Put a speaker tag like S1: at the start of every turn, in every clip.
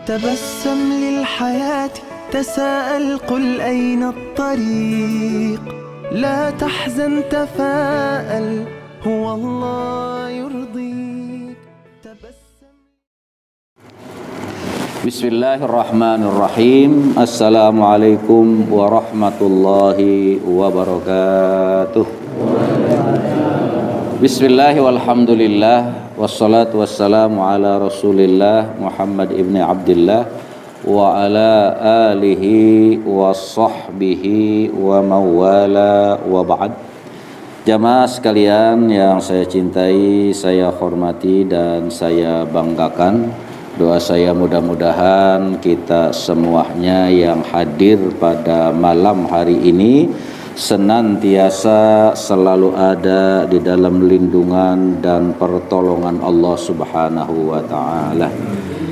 S1: تبسم للحياة تساءل قل أين الطريق لا تحزن تفاءل هو الله يرضيك تبسم.
S2: Bismillahirrahmanirrahim. Assalamualaikum warahmatullahi wabarakatuh. Bismillah walhamdulillah wassalatu wassalamu ala rasulillah Muhammad ibn Abdillah wa ala alihi wa sahbihi wa mawala wa ba'd. Jamaah sekalian yang saya cintai, saya hormati dan saya banggakan, doa saya mudah-mudahan kita semuanya yang hadir pada malam hari ini senantiasa selalu ada di dalam lindungan dan pertolongan Allah Subhanahu wa taala.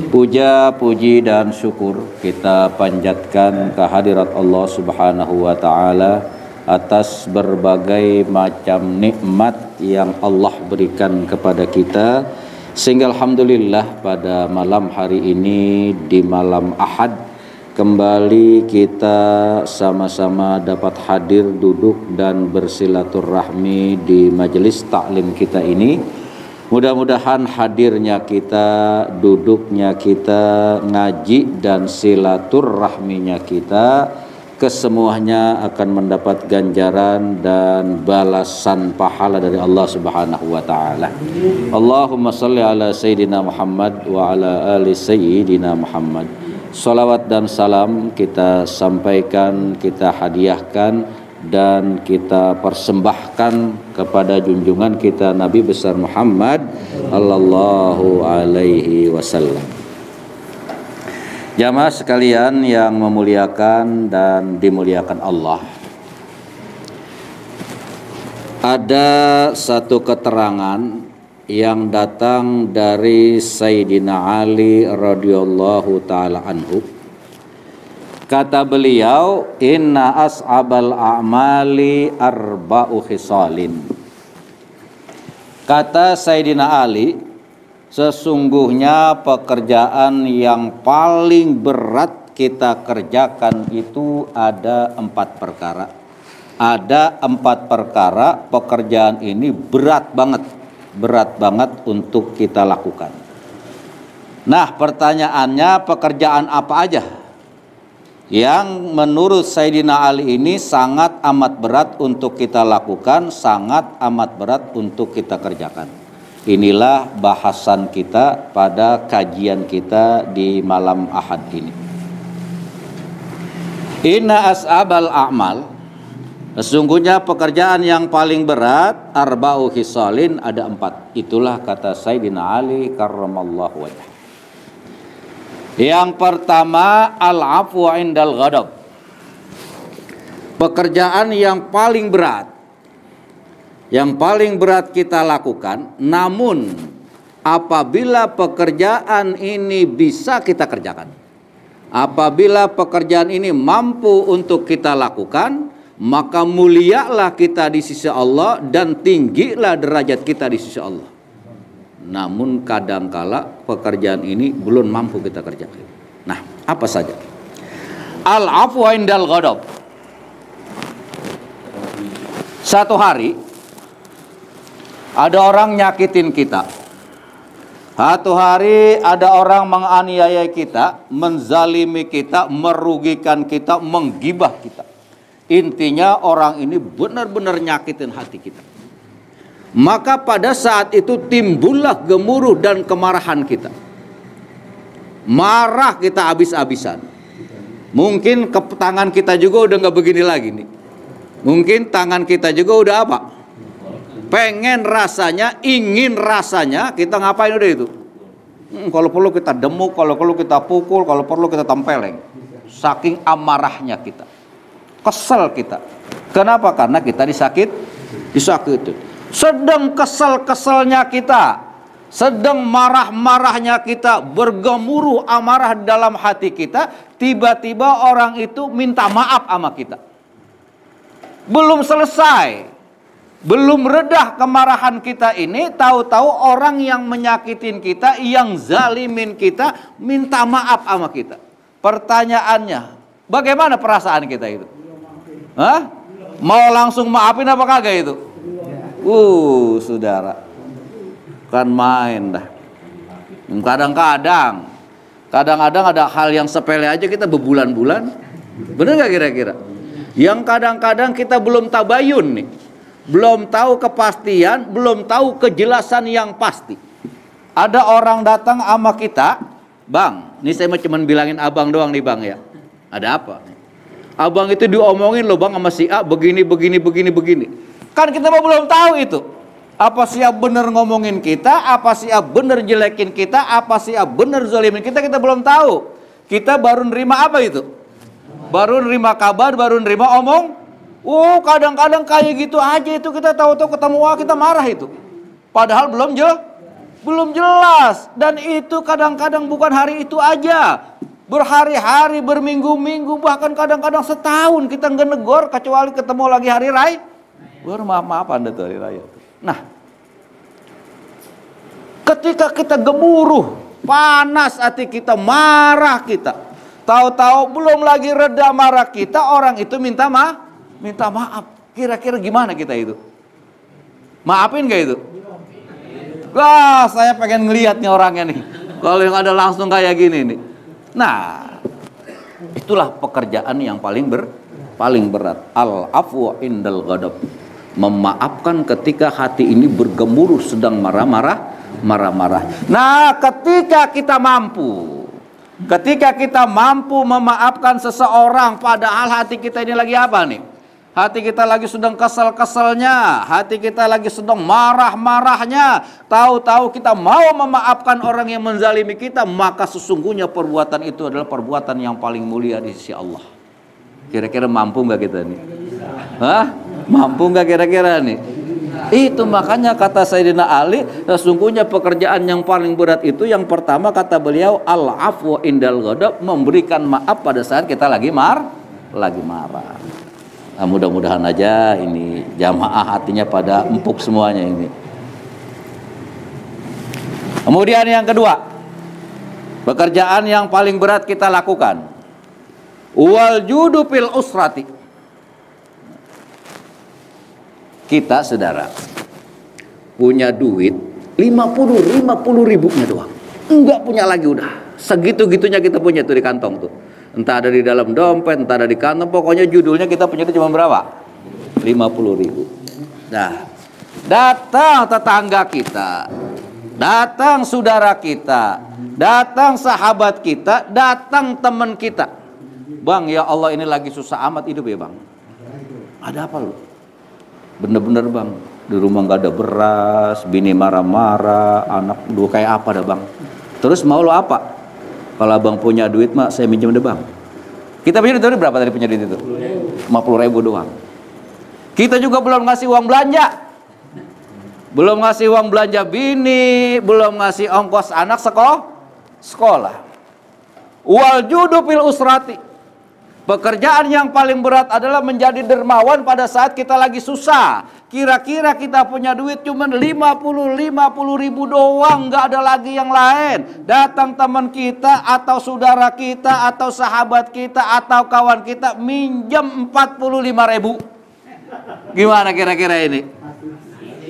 S2: Puja, puji dan syukur kita panjatkan kehadirat Allah Subhanahu wa taala atas berbagai macam nikmat yang Allah berikan kepada kita, sehingga alhamdulillah pada malam hari ini di malam Ahad kembali kita sama-sama dapat hadir, duduk dan bersilaturahmi di majelis taklim kita ini. Mudah-mudahan hadirnya kita, duduknya kita, ngaji dan silaturahminya kita, kesemuanya akan mendapat ganjaran dan balasan pahala dari Allah Subhanahu wa taala. Allahumma shalli ala sayyidina Muhammad wa ala ali sayyidina Muhammad. Salawat dan salam kita sampaikan, kita hadiahkan dan kita persembahkan kepada junjungan kita Nabi besar Muhammad sallallahu alaihi wasallam. Jamaah sekalian yang memuliakan dan dimuliakan Allah, ada satu keterangan yang datang dari Sayyidina Ali radhiyallahu taala anhu. Kata beliau, inna as'abal a'mali arba'u khisalin. Kata Sayyidina Ali, sesungguhnya pekerjaan yang paling berat kita kerjakan itu ada 4 perkara. Ada 4 perkara, pekerjaan ini berat banget untuk kita lakukan. Nah, pertanyaannya, pekerjaan apa aja yang menurut Sayyidina Ali ini sangat amat berat untuk kita lakukan, sangat amat berat untuk kita kerjakan. Inilah bahasan kita pada kajian kita di malam Ahad ini. Inna as'abal a'mal, sesungguhnya pekerjaan yang paling berat, arba'u khisalin, ada 4. Itulah kata Sayyidina Ali karramallahu wajhah. Yang pertama, al-'afwu 'indal ghadab. Pekerjaan yang paling berat, yang paling berat kita lakukan, namun apabila pekerjaan ini bisa kita kerjakan, apabila pekerjaan ini mampu untuk kita lakukan, maka mulialah kita di sisi Allah dan tinggilah derajat kita di sisi Allah. Namun kadangkala pekerjaan ini belum mampu kita kerjakan. Nah, apa saja? Al-'afwu 'indal ghadab. Satu hari ada orang nyakitin kita. Satu hari ada orang menganiaya kita, menzalimi kita, merugikan kita, menggibah kita. Intinya orang ini benar-benar nyakitin hati kita. Maka pada saat itu timbullah gemuruh dan kemarahan kita. Marah kita habis-habisan. Mungkin tangan kita juga udah gak begini lagi nih. Mungkin tangan kita juga udah apa? Pengen rasanya, ingin rasanya, kita ngapain udah itu? Kalau perlu kita demuk, kalau perlu kita pukul, kalau perlu kita tempeleng. Saking amarahnya kita. Kesel kita. Kenapa? Karena kita disakitin. Sedang kesel-keselnya kita, sedang marah-marahnya kita, bergemuruh amarah dalam hati kita, tiba-tiba orang itu minta maaf sama kita. Belum selesai, Belum redah kemarahan kita ini, tahu-tahu orang yang menyakitin kita, yang zalimin kita, minta maaf sama kita. Pertanyaannya, bagaimana perasaan kita itu? Hah? Mau langsung maafin apa kagak itu? Saudara, kan main dah. Kadang-kadang ada hal yang sepele aja kita berbulan-bulan. Bener gak kira-kira? Yang kadang-kadang kita belum tabayun nih, belum tahu kepastian, belum tahu kejelasan yang pasti. Ada orang datang sama kita, bang, ini saya cuma bilangin abang doang nih bang ya. Ada apa? Abang itu diomongin loh bang sama si A, begini. Kan kita belum tahu itu. Apa si A bener ngomongin kita, apa si A bener jelekin kita, apa si A bener zalimin kita belum tahu. Kita baru nerima apa itu? Baru nerima kabar, baru nerima omong. Kadang-kadang kayak gitu aja itu, kita tahu-tahu ketemu kita marah itu. Padahal belum jelas. Dan itu kadang-kadang bukan hari itu aja. Berhari-hari, berminggu-minggu, bahkan kadang-kadang setahun kita nggak negor, kecuali ketemu lagi hari raya. Maaf Anda tuh hari raya. Nah, ketika kita gemuruh, panas hati kita, marah kita, tahu-tahu belum lagi reda marah kita, orang itu minta maaf. Kira-kira gimana kita itu? Maafin gak itu? Wah, saya pengen ngeliat nih orangnya nih. Kalau yang ada langsung kayak gini nih. Nah, itulah pekerjaan yang paling berat. Al-afwu indal ghadab. Memaafkan ketika hati ini bergemuruh, sedang marah-marah. Nah, ketika kita mampu memaafkan seseorang, padahal hati kita ini lagi apa nih? Hati kita lagi sedang kesel-keselnya, hati kita lagi sedang marah-marahnya. Tahu-tahu kita mau memaafkan orang yang menzalimi kita, maka sesungguhnya perbuatan itu adalah perbuatan yang paling mulia di sisi Allah. Kira-kira mampu nggak kita nih? Hah? Mampu nggak kira-kira nih? Itu makanya kata Sayyidina Ali, sesungguhnya pekerjaan yang paling berat itu yang pertama kata beliau, al-afwu indal ghadab, memberikan maaf pada saat kita lagi marah. Nah, mudah-mudahan aja ini jamaah hatinya pada empuk semuanya ini. Kemudian yang kedua, pekerjaan yang paling berat kita lakukan, wal judu fil usrati. Kita saudara punya duit 50 ribunya doang, enggak punya lagi, udah segitu-gitunya kita punya tuh di kantong tuh. Entah ada di dalam dompet, entah ada di kantong, pokoknya judulnya kita punya itu cuma berapa? 50 ribu. Nah, datang tetangga kita, datang saudara kita, datang sahabat kita, datang teman kita. Bang, ya Allah ini lagi susah amat hidup ya bang. Ada apa lu? Bener-bener bang, di rumah gak ada beras, bini marah-marah, anak dua kayak apa dah bang. Terus mau lo apa? Kalau abang punya duit mak, saya minjem deh bang. Kita punya duit berapa tadi punya duit itu? 50 ribu doang. Kita juga belum ngasih uang belanja, belum ngasih uang belanja bini, belum ngasih ongkos anak sekolah. Wal judu fil usrati. Pekerjaan yang paling berat adalah menjadi dermawan pada saat kita lagi susah. Kira-kira kita punya duit cuma 50 ribu doang, nggak ada lagi yang lain. Datang teman kita atau saudara kita atau sahabat kita atau kawan kita minjem 45 ribu. Gimana kira-kira ini?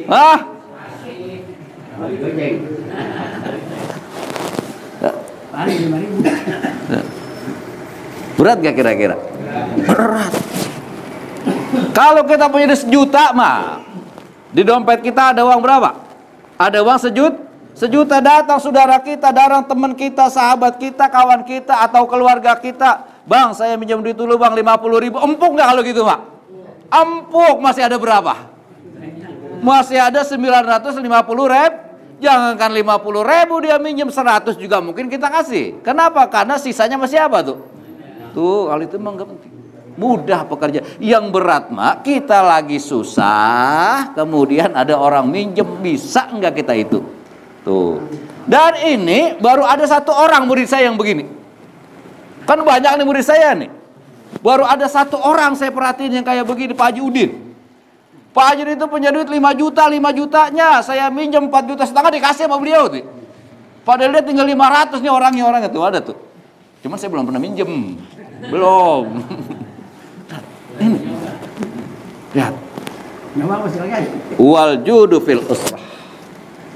S2: Hah? Berat gak kira-kira? Berat. Kalau kita punya 1 juta mah, di dompet kita ada uang berapa? Ada uang sejuta. Datang saudara kita, datang teman kita, sahabat kita, kawan kita atau keluarga kita, bang saya minjem duit dulu bang 50 ribu. Empuk gak kalau gitu mak? Empuk. Masih ada berapa? Masih ada 950 ribu. Jangankan 50 ribu, dia minjem 100 juga mungkin kita kasih. Kenapa? Karena sisanya masih apa tuh? Tuh, hal itu memang gak penting. Mudah pekerjaan. Yang berat mak, kita lagi susah, kemudian ada orang minjem, bisa nggak kita itu? Tuh. Dan ini baru ada 1 orang murid saya yang begini. Kan banyak nih murid saya nih. Baru ada 1 orang saya perhatiin yang kayak begini, Pak Haji Udin. Pak Haji itu punya duit 5 juta, 5 jutanya saya minjem 4,5 juta dikasih sama beliau tuh. Padahal dia tinggal 500 nih orangnya itu ada tuh. Cuman saya belum pernah minjem. Belum. Ini. Lihat. Wal judu fil usrah.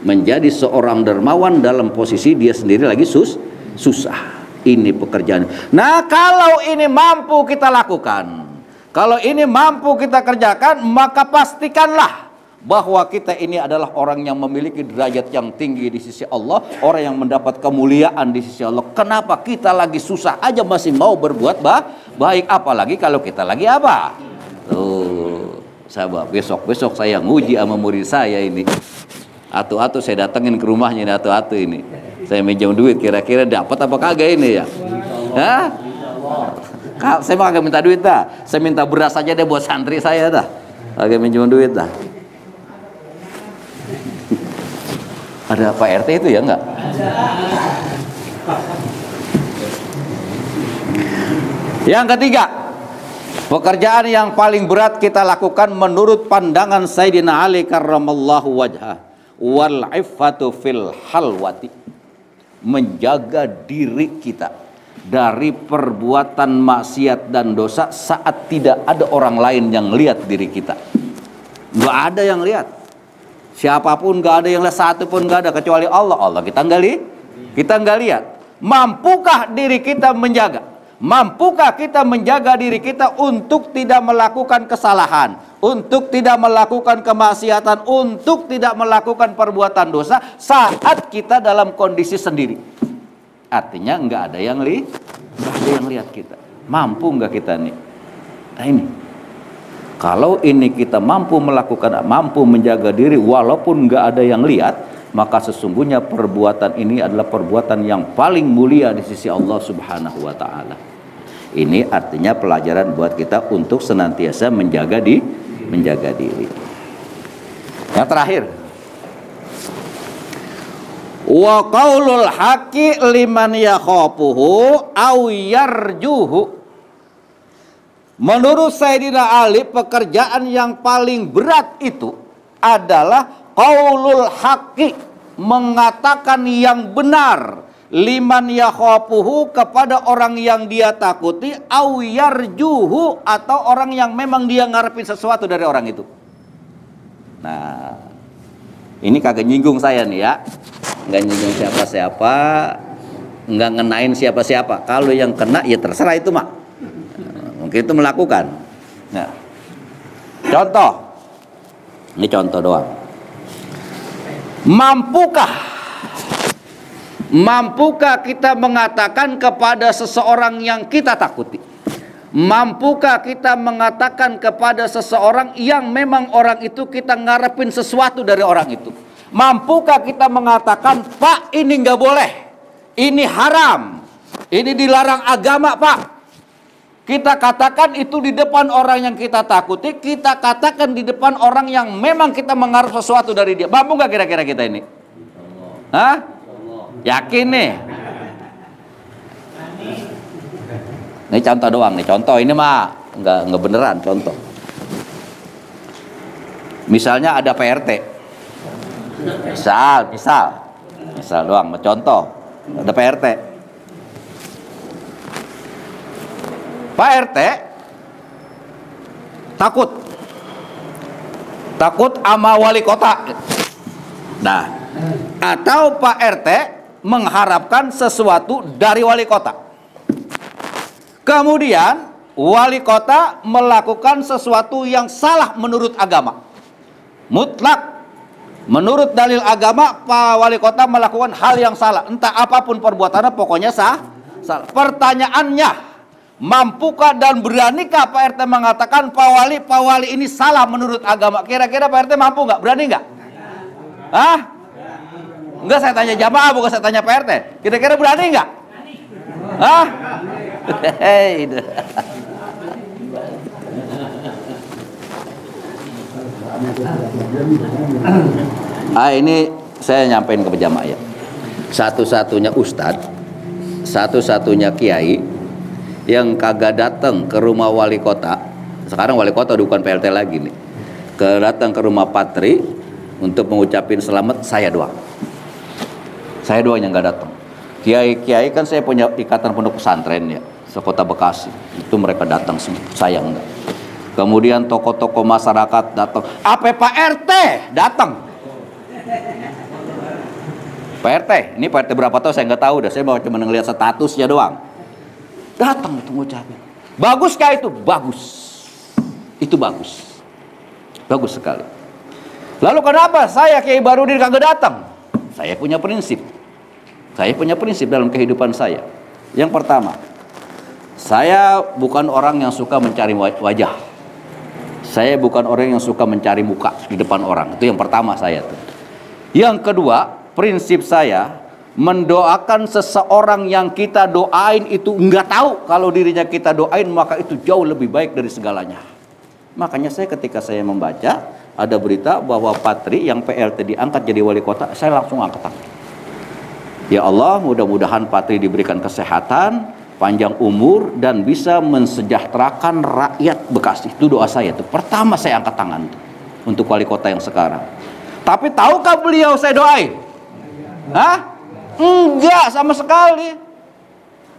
S2: Menjadi seorang dermawan dalam posisi dia sendiri lagi susah. Ini pekerjaan. Nah, kalau ini mampu kita lakukan, kalau ini mampu kita kerjakan, maka pastikanlah bahwa kita ini adalah orang yang memiliki derajat yang tinggi di sisi Allah, orang yang mendapat kemuliaan di sisi Allah. Kenapa kita lagi susah aja masih mau berbuat baik, apalagi kalau kita lagi apa? Tuh, sahabat, besok saya nguji sama murid saya ini. Atu-atu saya datengin ke rumahnya ini, atu-atu ini. Saya minjam duit, kira-kira dapat apa kagak ini ya? Hah? Saya mah kagak minta duit dah. Saya minta beras aja deh buat santri saya dah. Kagak minjam duit dah. Ada Pak RT itu ya enggak? Yang ketiga, pekerjaan yang paling berat kita lakukan menurut pandangan Sayyidina Ali karramallahu wajhah, wal iffatu fil halwati. Menjaga diri kita dari perbuatan maksiat dan dosa saat tidak ada orang lain yang lihat diri kita. Nggak ada yang lihat. Siapapun nggak ada yang lihat, satu pun nggak ada kecuali Allah. Allah kita nggak lihat. Mampukah diri kita menjaga? Mampukah kita menjaga diri kita untuk tidak melakukan kesalahan, untuk tidak melakukan kemaksiatan, untuk tidak melakukan perbuatan dosa saat kita dalam kondisi sendiri? Artinya nggak ada yang lihat kita. Mampu nggak kita nih? Nah ini, kalau ini kita mampu melakukan, mampu menjaga diri walaupun nggak ada yang lihat, maka sesungguhnya perbuatan ini adalah perbuatan yang paling mulia di sisi Allah Subhanahu wa Ta'ala. Ini artinya pelajaran buat kita untuk senantiasa menjaga diri. Yang terakhir, wa qaulul haqqi liman yakhafuhu aw yarjuhu. Menurut Sayyidina Ali, pekerjaan yang paling berat itu adalah qaulul haqqi, mengatakan yang benar, liman yakhafuhu, kepada orang yang dia takuti, aw yarjuhu, atau orang yang memang dia ngarepin sesuatu dari orang itu. Nah, ini kagak nyinggung saya nih ya, nggak nyinggung siapa-siapa, nggak ngenain siapa-siapa. Kalau yang kena ya terserah itu mak, mungkin itu melakukan. Nah, contoh, ini contoh doang. Mampukah kita mengatakan kepada seseorang yang kita takuti? Mampukah kita mengatakan kepada seseorang yang memang orang itu kita ngarepin sesuatu dari orang itu? Mampukah kita mengatakan, Pak ini nggak boleh, ini haram, ini dilarang agama Pak? Kita katakan itu di depan orang yang kita takuti, kita katakan di depan orang yang memang kita mengharap sesuatu dari dia. Mampu nggak kira-kira kita ini? Hah? Yakin nih? Ini contoh doang nih, contoh ini mah nggak beneran, contoh. Misalnya ada PRT, misal doang, contoh, ada PRT. Pak RT takut sama wali kota. Nah, atau Pak RT mengharapkan sesuatu dari wali kota. Kemudian wali kota melakukan sesuatu yang salah menurut agama. Mutlak menurut dalil agama, Pak wali kota melakukan hal yang salah. Entah apapun perbuatannya, pokoknya salah. Pertanyaannya, mampukah dan beranikah Pak RT mengatakan Pak Wali ini salah menurut agama? Kira-kira Pak RT mampu nggak? Berani nggak? Hah? Enggak, saya tanya jamaah, bukan saya tanya Pak RT. Kira-kira berani nggak? Hah? Ini saya nyampein ke jamaah ya. Satu-satunya ustadz, satu-satunya kiai yang kagak datang ke rumah wali kota. Sekarang wali kota bukan PLT lagi nih. datang ke rumah Patri untuk mengucapin selamat, saya doang. Saya doang yang nggak datang. Kiai-kiai kan saya punya ikatan pondok pesantren ya, sekota Bekasi. Itu mereka datang semua, saya enggak. Kemudian tokoh-tokoh masyarakat datang. Apa Pak RT datang? Pak RT, ini Pak RT berapa tahun saya nggak tahu dah. Saya cuma ngelihat statusnya doang. Datang itu ngucapin. Bagus kah itu? Bagus. Itu bagus. Bagus sekali. Lalu kenapa saya Kiai Barudin kagak datang? Saya punya prinsip. Saya punya prinsip dalam kehidupan saya. Yang pertama, saya bukan orang yang suka mencari wajah. Saya bukan orang yang suka mencari muka di depan orang. Itu yang pertama saya tuh. Yang kedua, prinsip saya mendoakan seseorang yang kita doain itu nggak tahu kalau dirinya kita doain, maka itu jauh lebih baik dari segalanya. Makanya saya ketika saya membaca ada berita bahwa Patri yang PLT diangkat jadi wali kota, saya langsung angkat tangan. Ya Allah, mudah-mudahan Patri diberikan kesehatan, panjang umur, dan bisa mensejahterakan rakyat Bekasi. Itu doa saya tuh. Pertama saya angkat tangan tuh, untuk wali kota yang sekarang. Tapi tahukah beliau saya doain? Hah? Enggak sama sekali.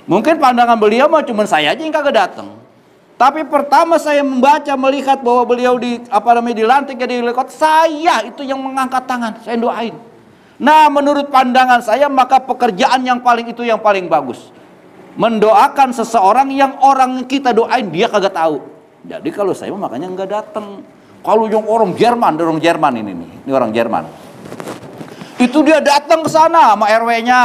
S2: Mungkin pandangan beliau mah cuma saya aja yang kagak datang. Tapi pertama saya membaca, melihat bahwa beliau dilantik jadi wali kota, saya itu yang mengangkat tangan, saya doain. Nah, menurut pandangan saya maka pekerjaan yang paling bagus. Mendoakan seseorang yang orang kita doain dia kagak tahu. Jadi kalau saya makanya nggak datang. Kalau yang orang Jerman ini orang Jerman. Itu dia datang ke sana sama RW-nya,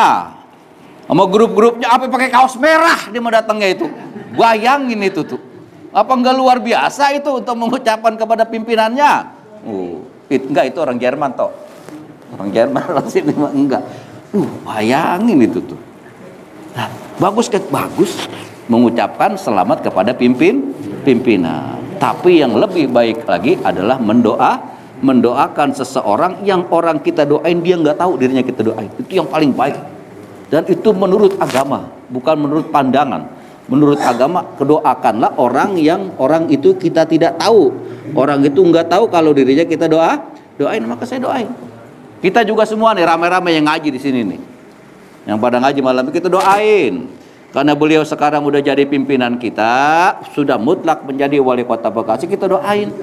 S2: sama grup-grupnya, apa pakai kaos merah dia mau datangnya itu. Bayangin itu tuh. Apa enggak luar biasa itu untuk mengucapkan kepada pimpinannya? Enggak, itu orang Jerman toh. Orang Jerman orang sini mah enggak. Bayangin itu tuh. Nah, bagus mengucapkan selamat kepada pimpinan. Tapi yang lebih baik lagi adalah mendoakan seseorang yang orang kita doain dia nggak tahu dirinya kita doain. Itu yang paling baik. Dan itu menurut agama, bukan menurut pandangan. Menurut agama, kedoakanlah orang yang orang itu kita tidak tahu. Orang itu nggak tahu kalau dirinya kita doain, maka saya doain. Kita juga semua nih rame-rame yang ngaji di sini nih. Yang pada ngaji malam ini kita doain. Karena beliau sekarang udah jadi pimpinan kita, sudah mutlak menjadi wali kota Bekasi, kita doain.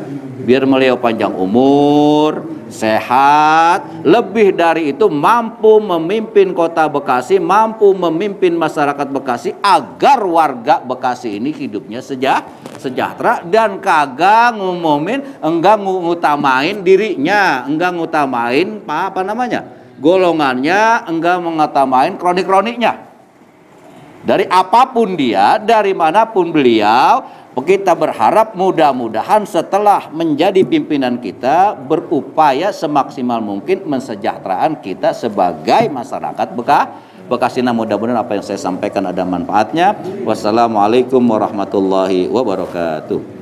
S2: Biar beliau panjang umur, sehat, lebih dari itu mampu memimpin kota Bekasi, mampu memimpin masyarakat Bekasi agar warga Bekasi ini hidupnya sejahtera dan kagak enggak ngutamain dirinya, enggak ngutamain golongannya, enggak mengutamain kronik-kroniknya. Dari apapun dia, dari manapun beliau, kita berharap mudah-mudahan setelah menjadi pimpinan kita berupaya semaksimal mungkin mensejahteraan kita sebagai masyarakat Bekasi. Nah, mudah-mudahan apa yang saya sampaikan ada manfaatnya. Wassalamualaikum warahmatullahi wabarakatuh.